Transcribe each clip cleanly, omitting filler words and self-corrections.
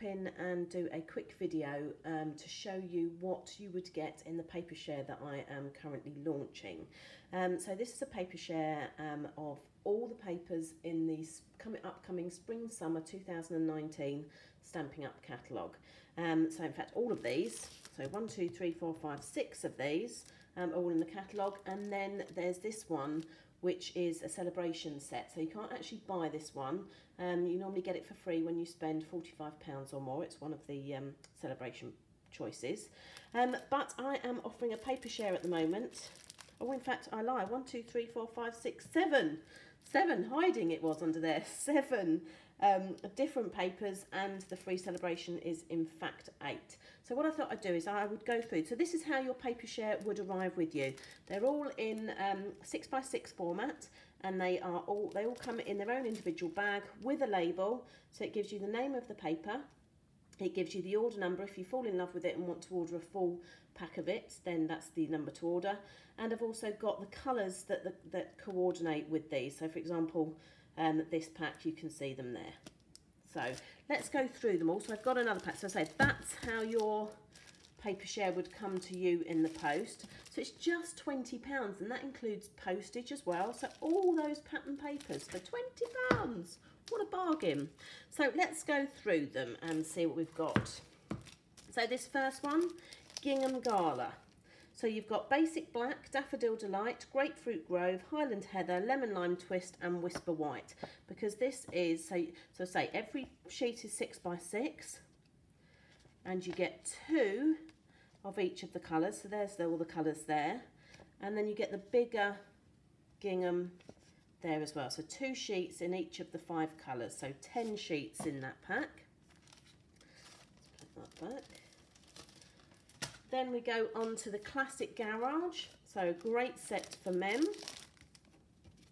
pop in and do a quick video to show you what you would get in the paper share that I am currently launching. So this is a paper share of all the papers in the upcoming Spring-Summer 2019 Stamping Up catalogue. So in fact all of these, so 1, 2, 3, 4, 5, 6 of these are all in the catalogue, and then there's this one which is a celebration set. So you can't actually buy this one. You normally get it for free when you spend £45 or more. It's one of the celebration choices. But I am offering a paper share at the moment. Oh, in fact, I lie. 1, 2, 3, 4, 5, 6, 7. 7 hiding it was under there. 7 different papers, and the free celebration is in fact 8. So what I thought I'd do is I would go through. So this is how your paper share would arrive with you. They're all in 6x6 format, and they all come in their own individual bag with a label. So it gives you the name of the paper. It gives you the order number. If you fall in love with it and want to order a full pack of it, then that's the number to order. And I've also got the colours that coordinate with these. So for example, this pack, you can see them there. So let's go through them all. So I've got another pack. So I say that's how your paper share would come to you in the post. So it's just £20, and that includes postage as well. So all those pattern papers for £20. What a bargain. So let's go through them and see what we've got. So this first one, Gingham Gala. So you've got Basic Black, Daffodil Delight, Grapefruit Grove, Highland Heather, Lemon Lime Twist and Whisper White. Because this is, so say every sheet is 6x6, and you get 2 of each of the colours. So there's all the colours there. And then you get the bigger gingham there as well. So 2 sheets in each of the 5 colours. So 10 sheets in that pack. Let's put that back. Then we go on to the Classic Garage. So a great set for men.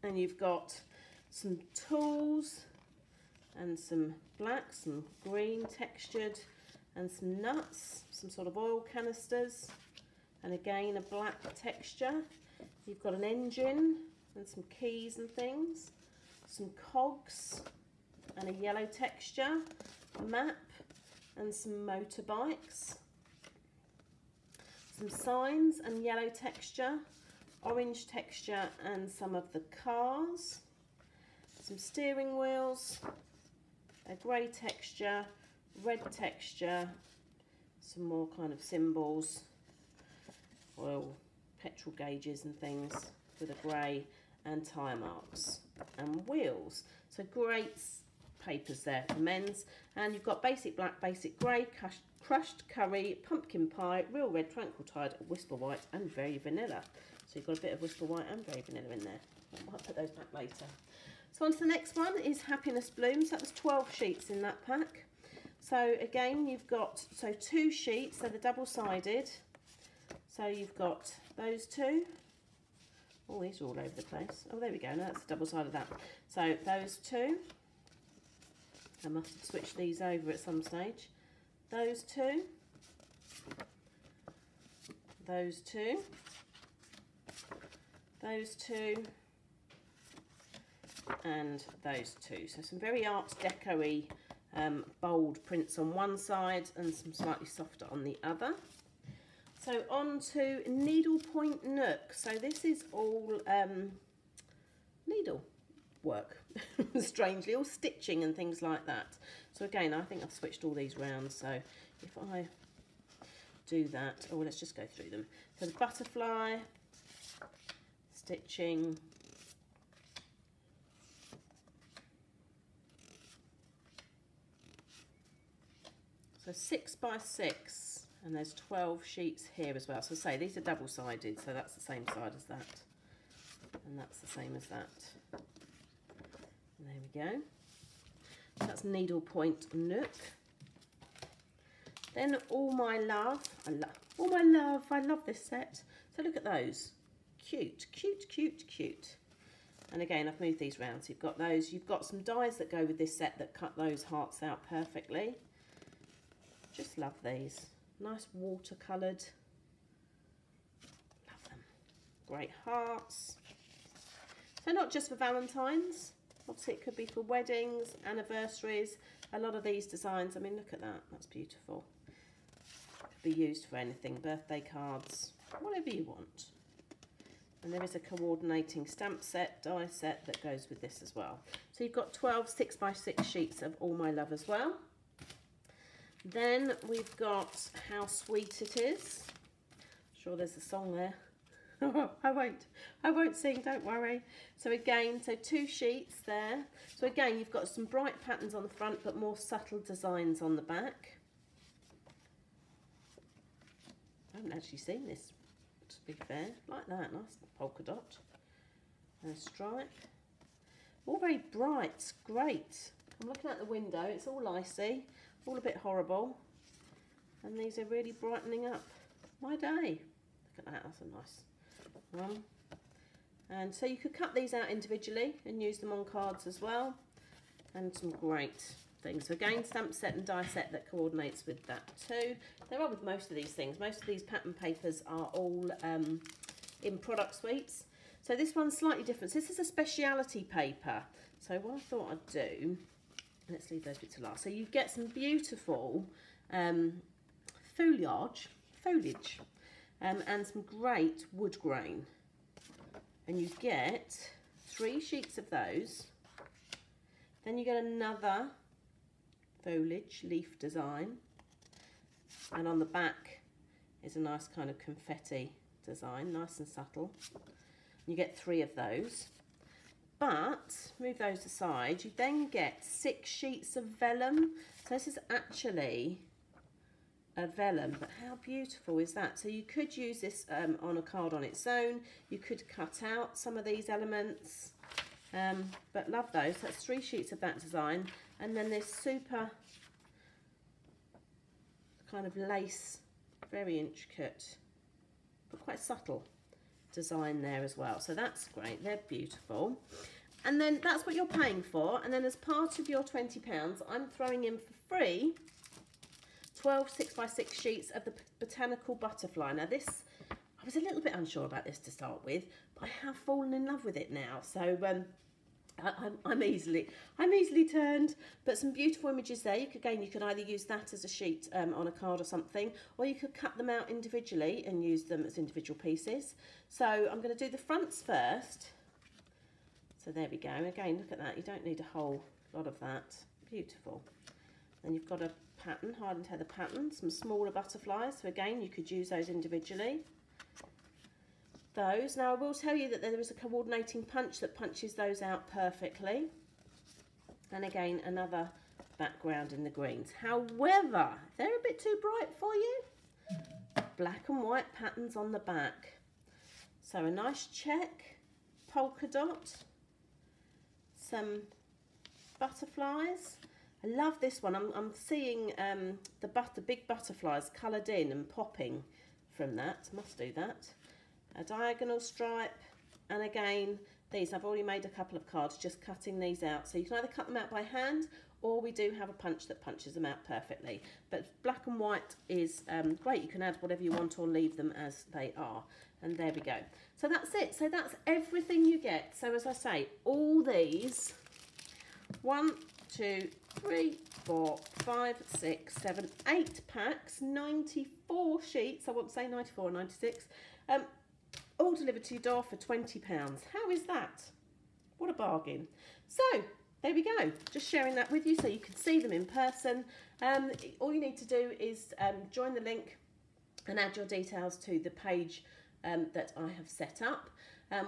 And you've got some tools and some black, some green textured, and some nuts, some sort of oil canisters, and again a black texture. You've got an engine and some keys and things, some cogs and a yellow texture, a map and some motorbikes, some signs and yellow texture, orange texture and some of the cars, some steering wheels, a grey texture, red texture, some more kind of symbols, oil, petrol gauges and things with a grey, and tyre marks and wheels. So great papers there for men's. And you've got Basic Black, Basic Grey, Crushed Curry, Pumpkin Pie, Real Red, Tranquil Tide, Whisper White and Very Vanilla. So you've got a bit of Whisper White and Very Vanilla in there. I might put those back later. So on to the next one is Happiness Blooms. That was 12 sheets in that pack. So again, you've got 2 sheets, so they're double-sided. So you've got those 2. Oh, these are all over the place. Oh, there we go. No, that's the double side of that. So those 2. I must have switched these over at some stage. Those 2. Those 2. Those 2. And those 2. So some very Art Deco-y bold prints on one side and some slightly softer on the other. So on to Needlepoint Nook. So this is all needle work, strangely, all stitching and things like that. So again, I think I've switched all these round. So if I do that, oh, let's just go through them. So the butterfly, stitching, so 6x6, and there's 12 sheets here as well. So say these are double-sided, so that's the same side as that, and that's the same as that. And there we go. That's Needlepoint Nook. Then All My Love. All My Love. I love this set. So look at those. Cute, cute, cute, cute. And again, I've moved these round. So you've got those. You've got some dies that go with this set that cut those hearts out perfectly. Just love these. Nice watercoloured. Love them. Great hearts. So not just for Valentine's. Obviously it could be for weddings, anniversaries, a lot of these designs, I mean, look at that, that's beautiful. Could be used for anything, birthday cards, whatever you want. And there is a coordinating stamp set, die set that goes with this as well. So you've got 12 6x6 sheets of All My Love as well. Then we've got How Sweet It Is. Sure, there's a song there. I won't sing, don't worry. So again, so 2 sheets there. So again, you've got some bright patterns on the front, but more subtle designs on the back. I haven't actually seen this, to be fair. Like that, nice polka dot and a stripe. All very bright, great. I'm looking out the window, it's all icy, all a bit horrible. And these are really brightening up my day. Look at that, that's a nice one. And so you could cut these out individually and use them on cards as well. And some great things. So again, stamp set and die set that coordinates with that too. There are with most of these things. Most of these pattern papers are all in product suites. So this one's slightly different. So this is a speciality paper. So what I thought I'd do, let's leave those bits to last. So you get some beautiful foliage, and some great wood grain. And you get 3 sheets of those. Then you get another foliage leaf design. And on the back is a nice kind of confetti design, nice and subtle. You get 3 of those. But, move those aside, you then get 6 sheets of vellum. So this is actually a vellum, but how beautiful is that? So you could use this on a card on its own. You could cut out some of these elements, but love those. That's 3 sheets of that design, and then this super kind of lace, very intricate, but quite subtle design there as well. So that's great, they're beautiful. And then that's what you're paying for, and then as part of your £20, I'm throwing in for free 12 6x6 sheets of the Botanical Butterfly. Now this, I was a little bit unsure about this to start with, but I have fallen in love with it now. So I'm easily turned. But some beautiful images there. You could either use that as a sheet on a card or something, or you could cut them out individually and use them as individual pieces. So I'm going to do the fronts first. So there we go. Again, look at that. You don't need a whole lot of that. Beautiful. Then you've got a pattern, Highland Heather pattern, some smaller butterflies. So again, you could use those individually. Those. Now I will tell you that there is a coordinating punch that punches those out perfectly. And again, another background in the greens. However, they're a bit too bright for you. Black and white patterns on the back. So a nice check, polka dot, some butterflies. I love this one. I'm seeing the big butterflies coloured in and popping from that. Must do that. A diagonal stripe, and again, these, I've already made a couple of cards just cutting these out. So you can either cut them out by hand, or we do have a punch that punches them out perfectly. But black and white is great. You can add whatever you want or leave them as they are. And there we go. So that's it. So that's everything you get. So as I say, all these, 1, 2, 3, 4, 5, 6, 7, 8 packs, 94 sheets, I won't say 94 or 96, all delivered to your door for £20. How is that? What a bargain. So there we go, just sharing that with you so you can see them in person. All you need to do is join the link and add your details to the page that I have set up.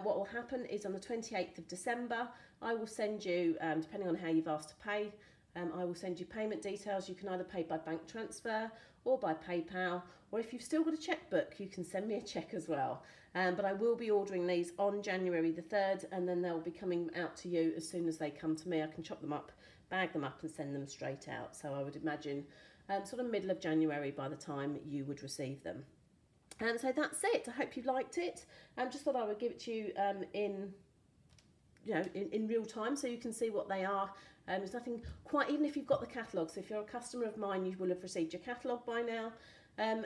What will happen is on the 28th of December, I will send you, depending on how you've asked to pay, I will send you payment details. You can either pay by bank transfer or by PayPal, or if you've still got a checkbook, you can send me a check as well. But I will be ordering these on January the 3rd, and then they'll be coming out to you as soon as they come to me. I can chop them up, bag them up and send them straight out. So I would imagine sort of middle of January by the time you would receive them. And so that's it. I hope you liked it. Just thought I would give it to you in real time so you can see what they are. There's nothing quite, even if you've got the catalogue, so if you're a customer of mine, you will have received your catalogue by now. And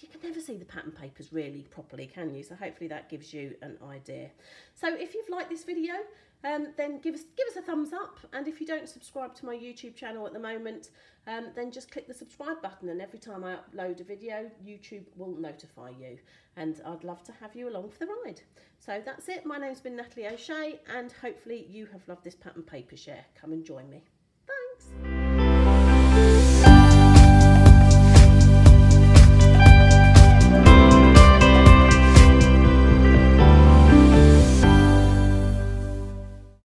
you can never see the pattern papers really properly, can you? So hopefully that gives you an idea. So if you've liked this video, then give us a thumbs up. And if you don't subscribe to my YouTube channel at the moment, then just click the subscribe button, and every time I upload a video, YouTube will notify you. And I'd love to have you along for the ride. So that's it. My name's been Natalie O'Shea, and hopefully you have loved this pattern paper share. Come and join me.